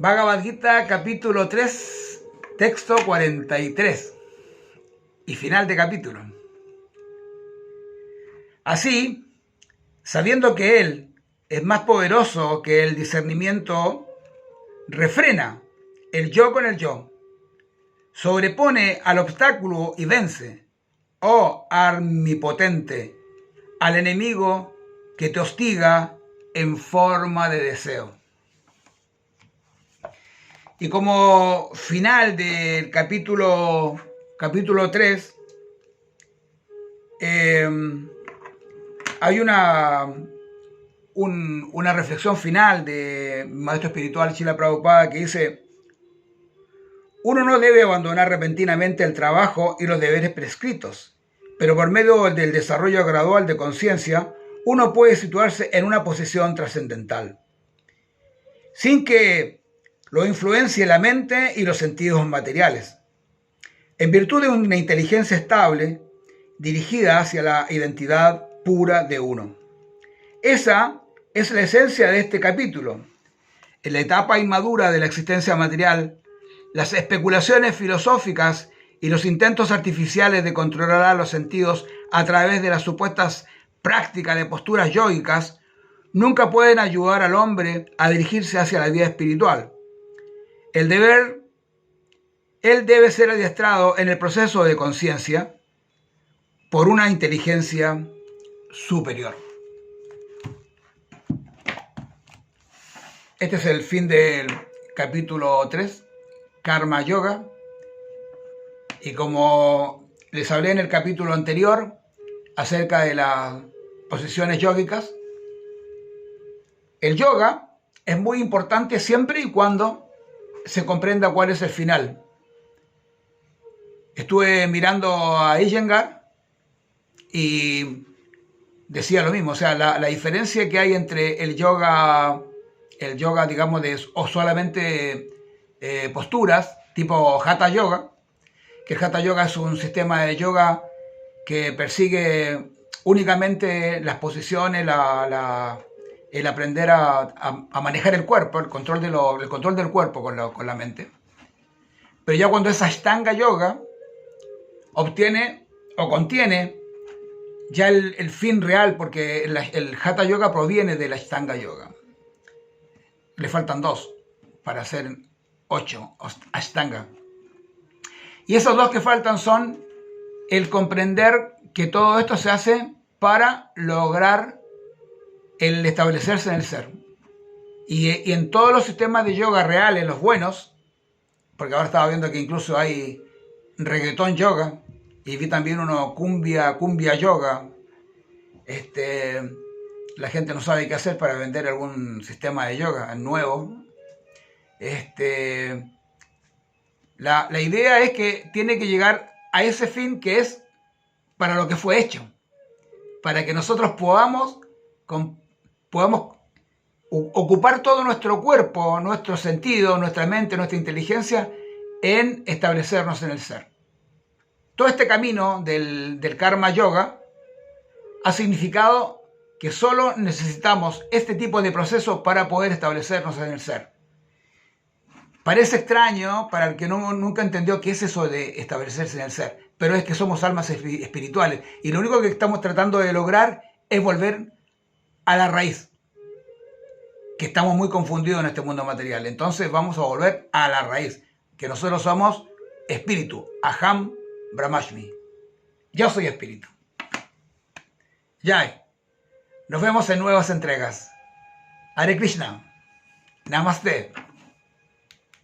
Bhagavad Gita, capítulo 3, texto 43 y final de capítulo. Así, sabiendo que Él es más poderoso que el discernimiento, refrena el yo con el yo, sobrepone al obstáculo y vence, oh omnipotente, al enemigo que te hostiga en forma de deseo. Y como final del capítulo 3, hay una reflexión final de maestro espiritual Srila Prabhupada que dice: uno no debe abandonar repentinamente el trabajo y los deberes prescritos, pero por medio del desarrollo gradual de conciencia, uno puede situarse en una posición trascendental, sin que lo influencie la mente y los sentidos materiales. En virtud de una inteligencia estable, dirigida hacia la identidad pura de uno. Esa es la esencia de este capítulo. En la etapa inmadura de la existencia material, las especulaciones filosóficas y los intentos artificiales de controlar a los sentidos a través de las supuestas prácticas de posturas yógicas nunca pueden ayudar al hombre a dirigirse hacia la vida espiritual. Él debe ser adiestrado en el proceso de conciencia por una inteligencia superior. Este es el fin del capítulo 3, Karma Yoga. Y como les hablé en el capítulo anterior acerca de las posiciones yógicas, el yoga es muy importante siempre y cuando se comprenda cuál es el final. Estuve mirando a Iyengar y decía lo mismo, o sea, la diferencia que hay entre el yoga digamos, o solamente posturas, tipo Hatha Yoga, que el Hatha Yoga es un sistema de yoga que persigue únicamente las posiciones, el aprender a manejar el cuerpo, el control del cuerpo con la mente. Pero ya cuando es Ashtanga Yoga, contiene ya el fin real, porque el Hatha Yoga proviene del Ashtanga Yoga. Le faltan 2 para hacer 8 Ashtanga. Y esos 2 que faltan son el comprender que todo esto se hace para lograr el establecerse en el ser. Y en todos los sistemas de yoga reales, los buenos, porque ahora estaba viendo que incluso hay reggaetón yoga, y vi también uno cumbia yoga. La gente no sabe qué hacer para vender algún sistema de yoga nuevo. La idea es que tiene que llegar a ese fin que es para lo que fue hecho, para que nosotros podamos ocupar todo nuestro cuerpo, nuestro sentido, nuestra mente, nuestra inteligencia en establecernos en el ser. Todo este camino del Karma Yoga ha significado que solo necesitamos este tipo de proceso para poder establecernos en el ser. Parece extraño para el que nunca entendió qué es eso de establecerse en el ser, pero es que somos almas espirituales y lo único que estamos tratando de lograr es volver a la raíz, que estamos muy confundidos en este mundo material. Entonces vamos a volver a la raíz, que nosotros somos espíritu, Aham Brahmashmi. Yo soy espíritu. Jai. Nos vemos en nuevas entregas. Hare Krishna. Namaste.